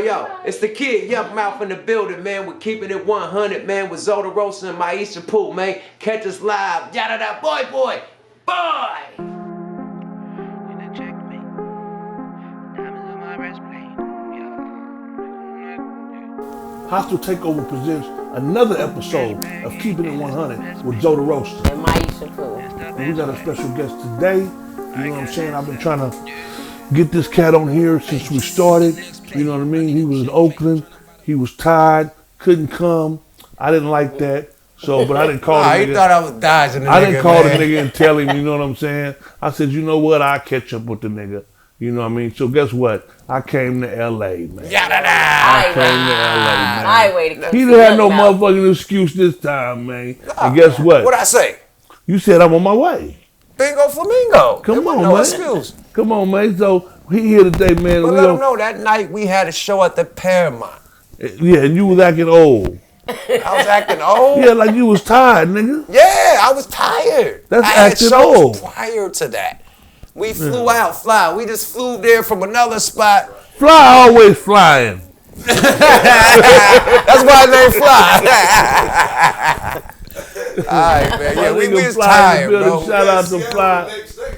Yo, it's the kid Yukmouth in the building, man. We're keeping it 100, man. With Roasta and Myisha, Pooh, man. Catch us live. Yada da, boy. Hostile Takeover presents another episode of Keepin It 100 with Roasta and Myisha, Pooh. And we got a special guest today. You know what I'm saying? I've been trying to get this cat on here since we started. You know what I mean? He was in Oakland. He was tired, couldn't come. I didn't like that. So, but I didn't call the nigga. He thought I was dodging the nigga. I didn't call the nigga and tell him, you know what I'm saying? I said, you know what? I'll catch up with the nigga. You know what I mean? So guess what? I came to LA, man. I came to LA, man. I waited. He didn't have no motherfucking excuse this time, man. And guess what? What'd I say? You said I'm on my way. Bingo flamingo. Come on, no man. excuse. Come on, man. So he here today, man. But let him know that night we had a show at the Paramount. Yeah, and you was acting old. I was acting old? Yeah, like you was tired, nigga. Yeah, I was tired. That's I had acting shows old. prior to that. We flew out. We just flew there from another spot. Fly always flying. That's why his name Fly. All right, man. Yeah, we was tired, bro. Shout out to Fly.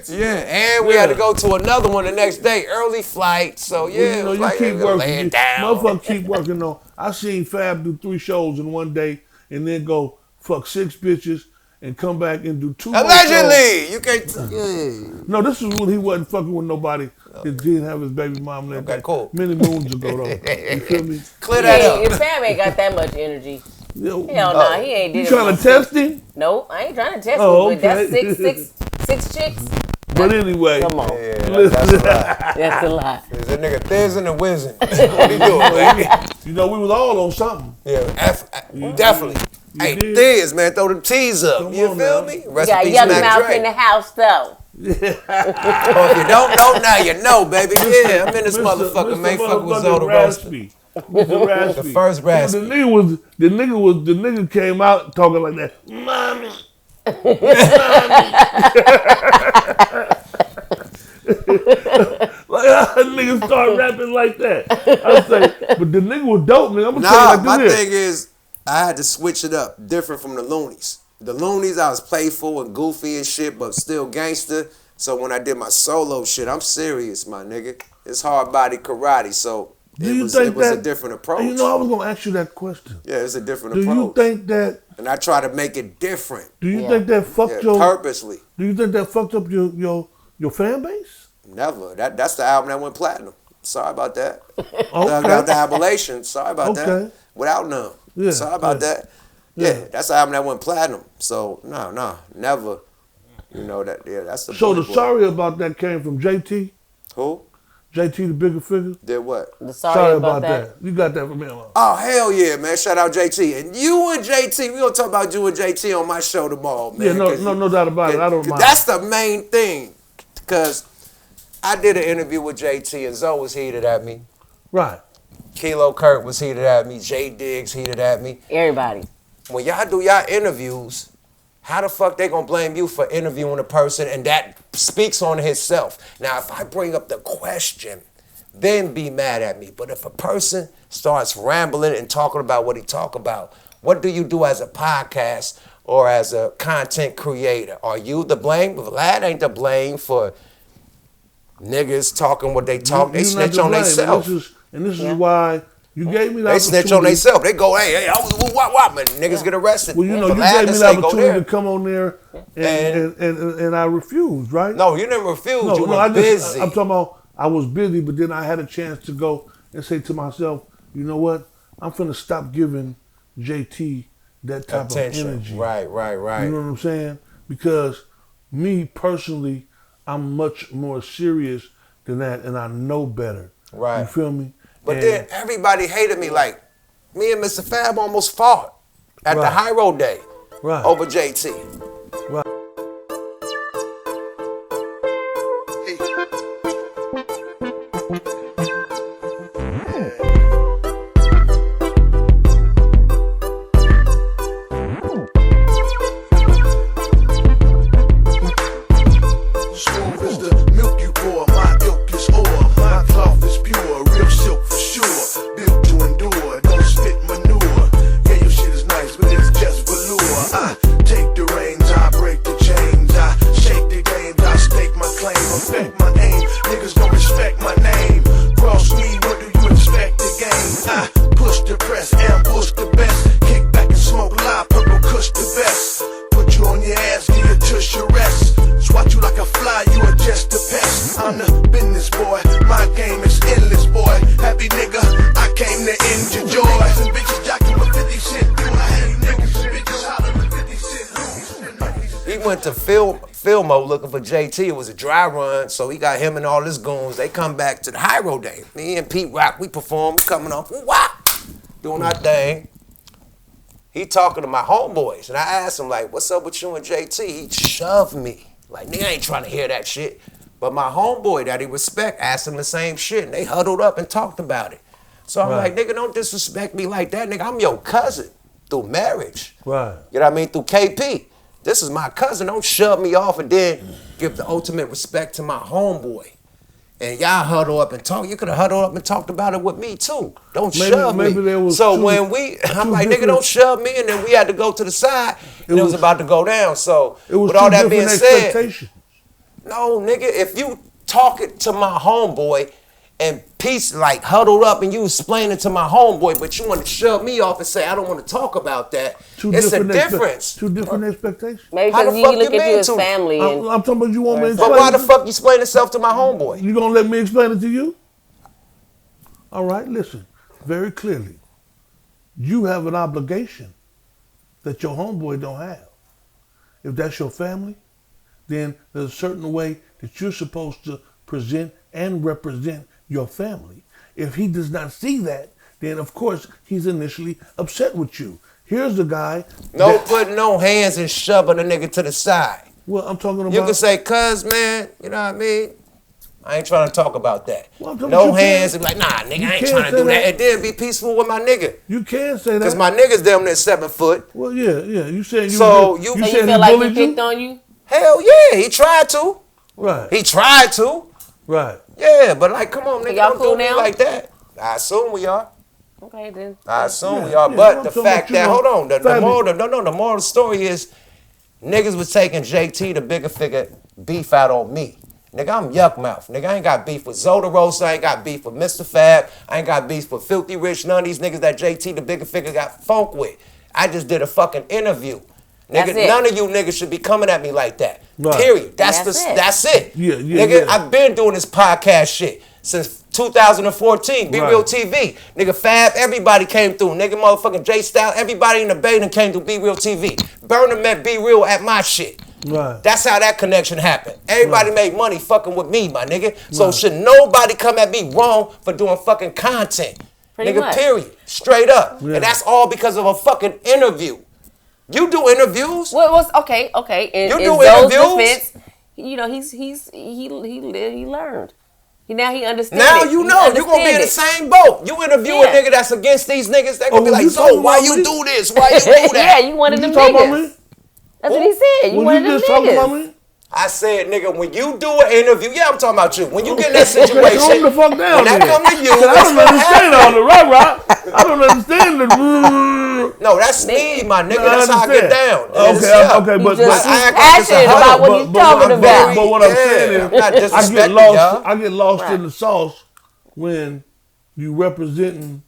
Yeah, and we had to go to another one the next day, early flight. So yeah, well, you know, you keep working. Motherfucker keep working on. I seen Fab do 3 shows in one day and then go fuck 6 bitches and come back and do 2 allegedly. You can't. No, this is when he wasn't fucking with nobody. He didn't have his baby mom like that. Cool. Many moons ago, though. You feel me? Clear that up. Your fam ain't got that much energy. Hell nah, he ain't did it. You trying to test him? Nope, I ain't trying to test him. Okay. But that's six chicks. But anyway. Come on. Yeah, that's a lot. That's a lot. There's a nigga thizzing and whizzing. What he doing, baby? You know, we was all on something. Yeah, definitely. Hey, Thiz, man, throw them T's up. Come you on feel now. me? You got Yukmouth in the house, though. Oh, if you don't know, now you know, baby. Yeah, I'm in this motherfucker, man. Fuck with Roasta. Mr. Raspy. The first Raspy. The nigga came out talking like that. Mommy. Like niggas start rapping like that. I say, but the nigga was dope, nigga. I'm gonna tell you like my this. thing is, I had to switch it up, different from the Luniz. The Luniz, I was playful and goofy and shit, but still gangster. So when I did my solo shit, I'm serious, my nigga. It's hard body karate, so it was a different approach. You know, I was gonna ask you that question. Yeah, it's a different approach. Do you think that? And I try to make it different. Do you think that fucked your purposely? Do you think that fucked up your fan base? Never. That's the album that went platinum. Sorry about that. Okay. The Appalachian. Sorry about that. Without Numb. Yeah, sorry about that. Yeah, that's the album that went platinum. So no, never. You know that. Yeah, that's the. So the sorry about that came from JT. Who? JT, the bigger figure. Did what? The sorry about that. You got that from him. Oh hell yeah, man! Shout out JT and you and JT. We gonna talk about you and JT on my show tomorrow, man. Yeah, no doubt about it. I don't mind. That's the main thing, because I did an interview with JT and Zoe was heated at me. Right. Kilo Kurt was heated at me. Jay Diggs heated at me. Everybody. When y'all do y'all interviews, how the fuck they gonna blame you for interviewing a person and that speaks on himself? Now, if I bring up the question, then be mad at me. But if a person starts rambling and talking about what he talk about, what do you do as a podcast or as a content creator? Are you the blame? Vlad ain't the blame for niggas talking what they talk. They snitch on themselves. And this is why you gave me the opportunity. They snitch on themselves. They go, hey, what, but niggas get arrested. Well, you know, you gave me the opportunity to come on there and I refused, right? No, you never refused. You were busy. I'm talking about I was busy, but then I had a chance to go and say to myself, you know what? I'm finna stop giving JT that type attention. Of energy. Right. You know what I'm saying? Because me personally, I'm much more serious than that, and I know better. Right. You feel me? But then everybody hated me. Like, me and Mr. Fab almost fought at the High Road Day over JT. Right. Smooth as the milk you pour, my ilk is ore. My cloth is pure, real silk for sure. went to Filmo looking for JT. It was a dry run, so he got him and all his goons. They come back to the High Road Day. Me and Pete Rock, we perform, coming off, doing our thing. He talking to my homeboys, and I asked him, like, what's up with you and JT? He shoved me. Like, nigga, I ain't trying to hear that shit. But my homeboy that he respect asked him the same shit, and they huddled up and talked about it. So I'm like, nigga, don't disrespect me like that, nigga. I'm your cousin through marriage. Right. You know what I mean? Through KP. This is my cousin. Don't shove me off and then give the ultimate respect to my homeboy. And y'all huddle up and talk. You could have huddled up and talked about it with me too. Don't shove me. So when I'm like, nigga, don't shove me, and then we had to go to the side, and it was about to go down. So with all that being said, no, nigga, if you talk it to my homeboy and peace like huddled up and you explain it to my homeboy, but you want to shove me off and say I don't want to talk about that. It's a difference. Two different expectations. Maybe because you look at you as family. I'm talking about you want me to explain. But why the fuck you explain yourself to my homeboy? You gonna let me explain it to you? All right, listen, very clearly. You have an obligation that your homeboy don't have. If that's your family, then there's a certain way that you're supposed to present and represent your family. If he does not see that, then of course he's initially upset with you. Here's the guy. No putting no hands and shoving a nigga to the side. Well, I'm talking about. You can say, cuz, man, you know what I mean? I ain't trying to talk about that. Well, no hands and be like, nah, nigga, I ain't trying to do that. And then be peaceful with my nigga. You can say that. Because my nigga's damn near 7 foot. Well, yeah. You said you. So you feel like he picked on you? Hell yeah, he tried to. Right. He tried to. Right. Yeah, but like, come on, nigga, y'all don't cool do me now? like that. I assume we are. Okay, then. I assume we are. But the fact that, hold on, the moral of the story is niggas was taking JT, the bigger figure, beef out on me. Nigga, I'm Yukmouth. Nigga, I ain't got beef with Roasta. I ain't got beef with Mr. Fab. I ain't got beef with Filthy Rich. None of these niggas that JT, the bigger figure, got funk with. I just did a fucking interview. Nigga, none of you niggas should be coming at me like that. Right. Period. That's it. Yeah, nigga, I've been doing this podcast shit since 2014. Be Real TV. Nigga, Fab, everybody came through. Nigga, motherfucking J Style, everybody in the Bay came through Be Real TV. Burner met Be Real at my shit. Right. That's how that connection happened. Everybody made money fucking with me, my nigga. So should nobody come at me wrong for doing fucking content. Pretty nigga, much. Period. Straight up. Yeah. And that's all because of a fucking interview. You do interviews. Okay. You do interviews. Defense, you know, he learned. Now he understands. Now you know you're gonna be in the same boat. You interview a nigga that's against these niggas, they gonna be like, so why you do this? Why you do that? Yeah, you wanted them niggas. That's what he said. You wanted them niggas. I said, nigga, when you do an interview, I'm talking about you. When you get in that situation, calm the fuck down. When that come to you, I don't understand all the right. I don't understand the. No, that's me, my nigga. That's how I get down. Okay, but he's passionate about what he's talking about. But what I'm saying is, I get lost in the sauce when you representing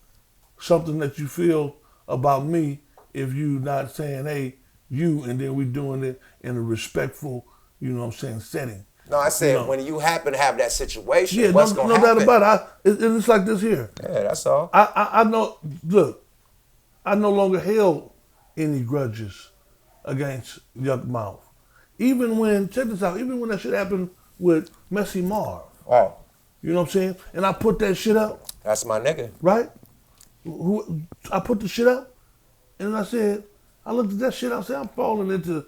something that you feel about me. If you not saying, hey, you, and then we doing it in a respectful, you know what I'm saying, setting. No, I said when you happen to have that situation, what's going to happen? No doubt about it. It's like this here. Yeah, that's all. I know, look, I no longer held any grudges against Yukmouth. Even when, check this out, even when that shit happened with Messy Marv. Oh. You know what I'm saying? And I put that shit up. That's my nigga. Right? I put the shit up, and I said, I looked at that shit, I said, I'm falling into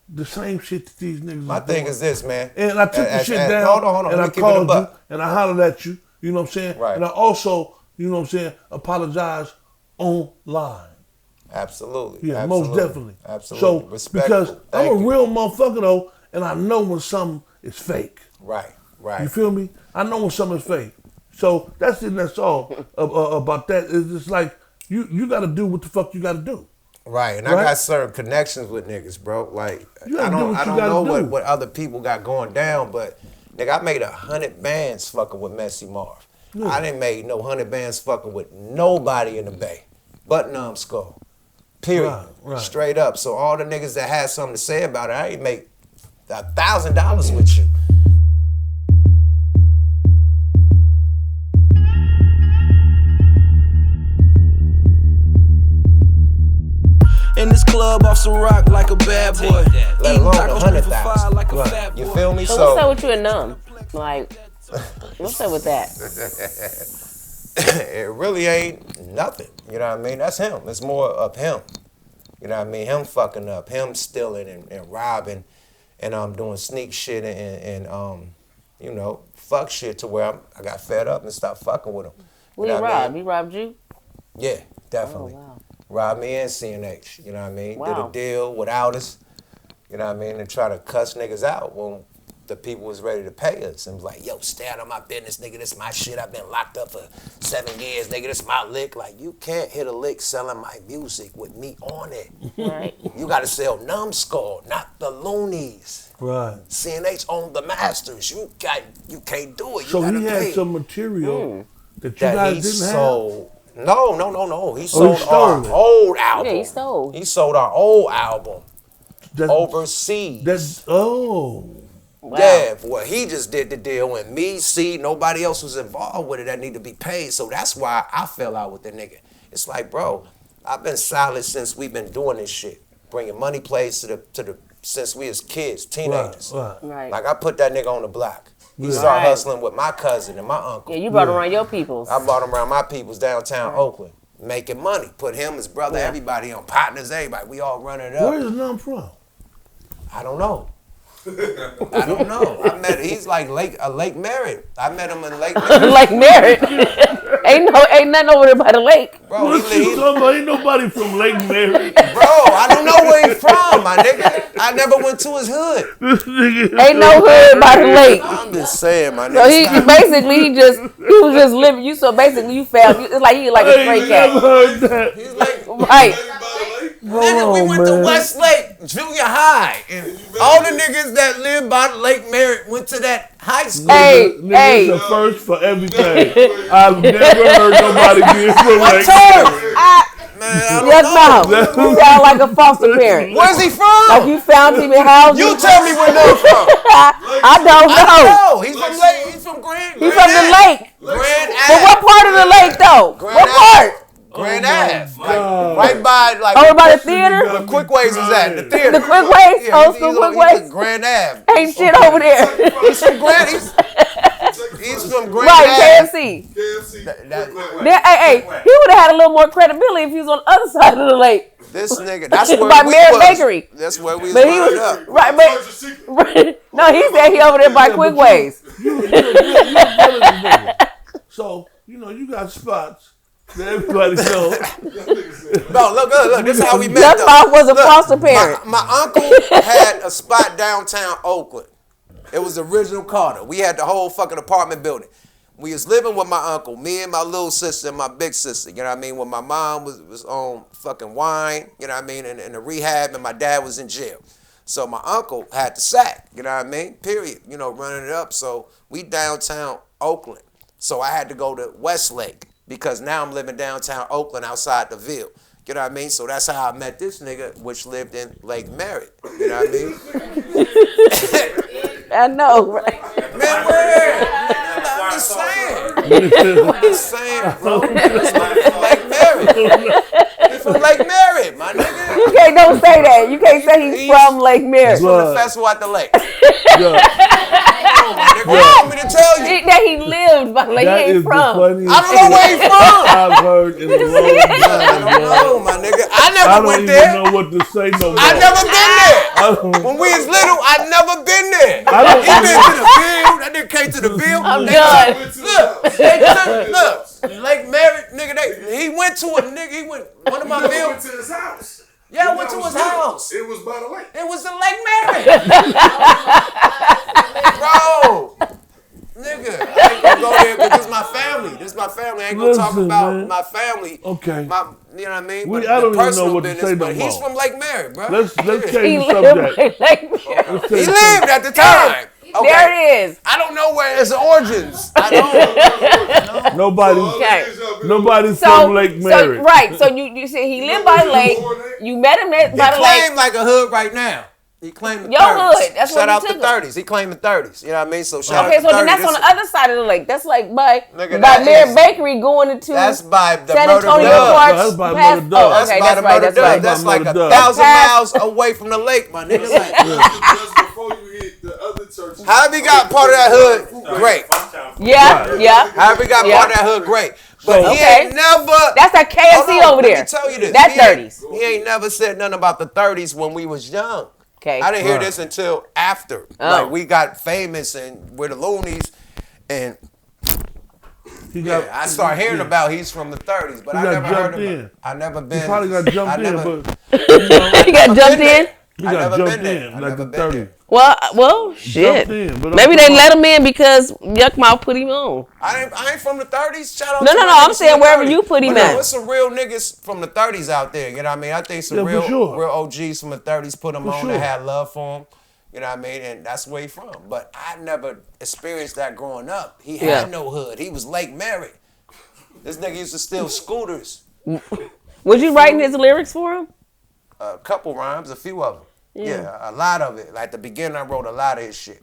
the same shit that these niggas My thing is this, man. And I took the shit down, hold on, and I called you, and I hollered at you, you know what I'm saying? Right. And I also, you know what I'm saying, apologized online. Absolutely. Yeah, absolutely. most definitely. Absolutely. So, Respectful. because I'm a real motherfucker, though, and I know when something is fake. Right. You feel me? I know when something is fake. So that's it, that's all about that. It's just like, you got to do what the fuck you got to do. Right, and I got certain connections with niggas, bro. Like, I don't know what other people got going down, but nigga, I made 100 bands fucking with Messy Marv. Yeah. I didn't make no 100 bands fucking with nobody in the Bay, but Numb Skull. Period. Right. Straight up. So all the niggas that had something to say about it, I ain't make $1,000 with you. In this club off some rock like a bad boy. Let Eating alone tacos straight for 100,000. $5 like a fat boy. You feel me? So what's up with you and Numb? Like, what's up with that? It really ain't nothing. You know what I mean? That's him. It's more of him. You know what I mean? Him fucking up, him stealing and robbing, and doing sneak shit and you know, fuck shit to where I got fed up and stopped fucking with him. What You he know what I robbed? mean? He robbed you? Yeah, definitely. Oh, wow. Robbed me and CNH. You know what I mean? Wow. Did a deal without us. You know what I mean? And try to cuss niggas out when the people was ready to pay us and was like, yo, stay out of my business, nigga. This my shit. I've been locked up for 7 years, nigga. This my lick. Like, you can't hit a lick selling my music with me on it. Right. You gotta sell Numbskull, not the Luniz. Right. CNH owned the masters. You can't do it. You So gotta he pay. had some material that you that guys he didn't sold. No. He sold stole our it. old album. Yeah, he stole. He sold our old album have. overseas. That's oh. Wow. Yeah, well, he just did the deal, and me, nobody else was involved with it that need to be paid. So that's why I fell out with the nigga. It's like, bro, I've been solid since we've been doing this shit, bringing money plays to the since we was kids, teenagers. Right. Like I put that nigga on the block. He Yeah. started Right. hustling with my cousin and my uncle. Yeah, you brought around your peoples. I brought him around my people's downtown Oakland, making money. Put him, his brother, everybody on, partners, everybody. We all running it up. Where is Numb from? I don't know. I don't know. He's like Lake Merritt. I met him in Lake Merritt. Like Merritt. ain't nothing over there by the lake. Bro, What you talking about? Ain't nobody from Lake Mary. bro, I don't know where he's from, my nigga. I never went to his hood. This nigga. Ain't no hood by the lake. I'm just saying, my nigga. So he was just living. You so basically you found it's like he like a I stray ain't never cat. heard that. He's like, Right. nigga, we went to Westlake Junior High, and all the niggas that live by Lake Merritt went to that high school. Hey, Nigga, it's a first for everything. I've never heard nobody being from What Lake term? Mary. Man, I don't Yes, know. no. You sound like a foster parent. Where's he from? Like you found him in housing. You tell me where they're from. I don't I know. know. He's from Lake. He's from Grand. He's from the lake. Grand But what Ave. part of the lake though? Grand What part? Grand Oh, Ave. my Like, God. right by like. Over by the theater? Where Quick Ways is at. The theater. The Quick Ways? Yeah, Old he's school on- Quick he's Ways? in Grand Ave. Ain't shit over there. He's from Grand. He's from Grand Right, Ave. KFC. KFC. That- Then, hey, he would have had a little more credibility if he was on the other side of the lake. This nigga. That's where By we Merritt was. Bakery. That's where we was But he running was up. right, but no, he said he over there by Quick Ways. You a village nigga. So, you got spots that everybody knows. No, look. This is how we met. That's though. why I was a Look, foster parent. My uncle had a spot downtown Oakland. It was the original Carter. We had the whole fucking apartment building. We was living with my uncle, me and my little sister and my big sister, you know what I mean? When my mom was on fucking wine, you know what I mean, in the rehab, and my dad was in jail. So my uncle had the sack, you know what I mean? Period. Running it up. So we downtown Oakland. So I had to go to Westlake because now I'm living downtown Oakland outside the Ville. You know what I mean? So that's how I met this nigga, which lived in Lake Merritt. You know what I mean? I know, right? Man, where? I'm just saying. I'm just saying, bro. He's from Lake Merritt. He's from Lake Merritt, my nigga. You can't don't say that. You can't say he's from Lake Merritt. He's from the festival at the lake. Yeah. Come on, my nigga. You want me to tell you? That he lived by Lake. That He is ain't the from. funniest I don't know where he's from. I've heard in a long time, bro. No, my nigga. I I never don't went even there. know what to say no more. I never been there. I don't- When we was little, I never been there. I don't He been to the Ville. That nigga came to the Ville. I'm They done. Look, Lake Merritt, nigga. He went to a nigga. He went one of my went Ville. to his house. Yeah, I went to his house. It was by the lake. It was in Lake Merritt. Bro. Nigga, I ain't gonna go there because this is my family. This is my family. I ain't gonna talk Listen, about man. my family. Okay. You know what I mean? We- But I the don't even know personal what to business, say but no he's more. from Lake Merritt, bro. Let's He change the lived subject. by Lake Merritt. He lived at the time. Okay. There it is. I don't know where his origins. I don't. Nobody's So, from Lake Mary. right. So you said he lived by the lake. You met him by He the lake. claimed like a hood right now. He claimed the Your 30s. hood, that's shout where out you the took 30s. He claimed the 30s. You know what I mean? So shout out Okay, to so 30s. then that's on the other side of the lake. That's like by Nigga, by that Merritt is- Bakery going into That's by the San Murder Antonio Dub. Parks. That's by past- Murder Dub. Oh, okay, by that's the right. Murder That's Dub. right. That's like Murder Dub. 1,000 Past- miles away from the lake, my nigga. Like, Just before you hit the other church. how he got part of that hood? Great. Yeah, yeah. How he got Yeah. part of that hood? Great. But he Okay. ain't never. That's that KFC Hold on, over let there. me tell you this. That's He ain't- 30s. He ain't never said nothing about the 30s when we was young. Okay. I didn't hear Right. this until after. Oh. Like we got famous and we're the Luniz, and He got, I started hearing about he's from the 30s, but He I got never heard jumped of him. in. I never been. He probably got jumped I in, never- but He got jumped in. he I got never jumped been there. in I like never the been 30. there. Well, shit. Jumped in, but Maybe I'm they talking let him in because Yukmouth put him on. I ain't from the 30s. Shout out No, to no, my no, I'm niggas saying from the wherever 30s. you put him But at. There's some real niggas from the 30s out there. You know what I mean? I think some Yeah, for real sure. real OGs from the 30s put him For on sure. that had love for him. You know what I mean? And that's where he from. But I never experienced that growing up. He had Yeah. no hood. He was Lake Merritt. This nigga used to steal scooters. Was you writing his lyrics for him? A couple rhymes, a few of them. Yeah, a lot of it. Like the beginning, I wrote a lot of his shit.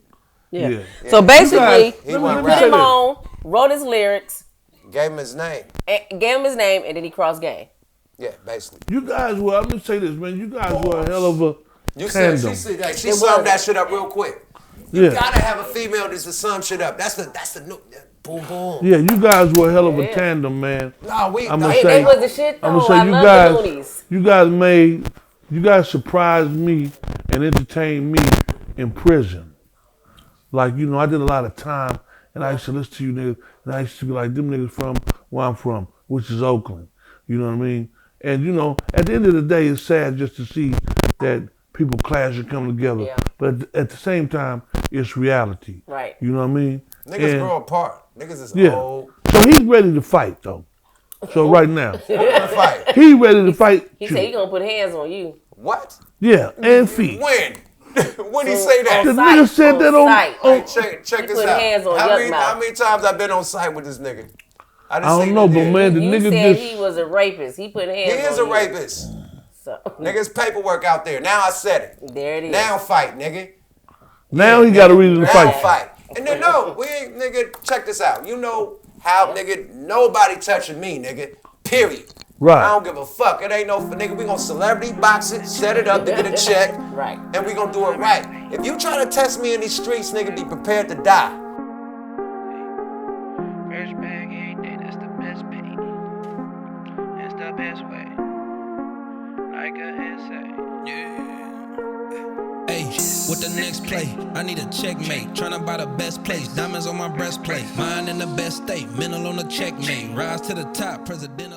Yeah. So basically, guys- He he wasn't put him rapping. on, wrote his lyrics, Gave him his name. and gave him his name, and then he crossed game. Yeah, basically. You guys were, I'm going to say this, man. You guys were a hell of a You said tandem. she summed that shit up real quick. Yeah. Gotta have a female that's to sum shit up. That's the new boom boom. Yeah, you guys were a hell of a Yeah. tandem, man. No, we. I'm no, gonna he- say- It was the shit though. I'm gonna say I love the Luniz. you guys surprised me and entertained me in prison. Like, you know, I did a lot of time and I used to listen to you niggas and I used to be like, them niggas from where I'm from, which is Oakland. You know what I mean? And you know, at the end of the day, it's sad just to see that people clash and come together. Yeah. But at the same time, it's reality. Right. You know what I mean? Niggas And- grow apart. Niggas is Yeah. old. So he's ready to fight though. So right now, Fight. he ready to fight He you. said he gonna put hands on you. What? Yeah, and feet. When? When he say that? The Sight, nigga said that on, sight. on Check He this put out. hands on how many Yukmouth. times I've been on site with this nigga? I don't know, but man, the You nigga said just he was a rapist. He put He hands on is a you. rapist. So Nigga's paperwork out there. Now I said it. there it is. Now fight, nigga. now he got a reason to Now fight. fight. And then no, we ain't, nigga, check this out. You know how, nigga, nobody touching me, nigga. Period. Right. I don't give a fuck. It ain't no, nigga, we gonna celebrity box it, set it up to get a check. Right. And we gonna do it right. If you try to test me in these streets, nigga, be prepared to die. Fresh bag every day, that's the best pay. That's the best way. Like a insect. Hey, with the next play, I need a checkmate. Tryna buy the best place, diamonds on my breastplate. Mine in the best state, mental on the checkmate. Rise to the top, president.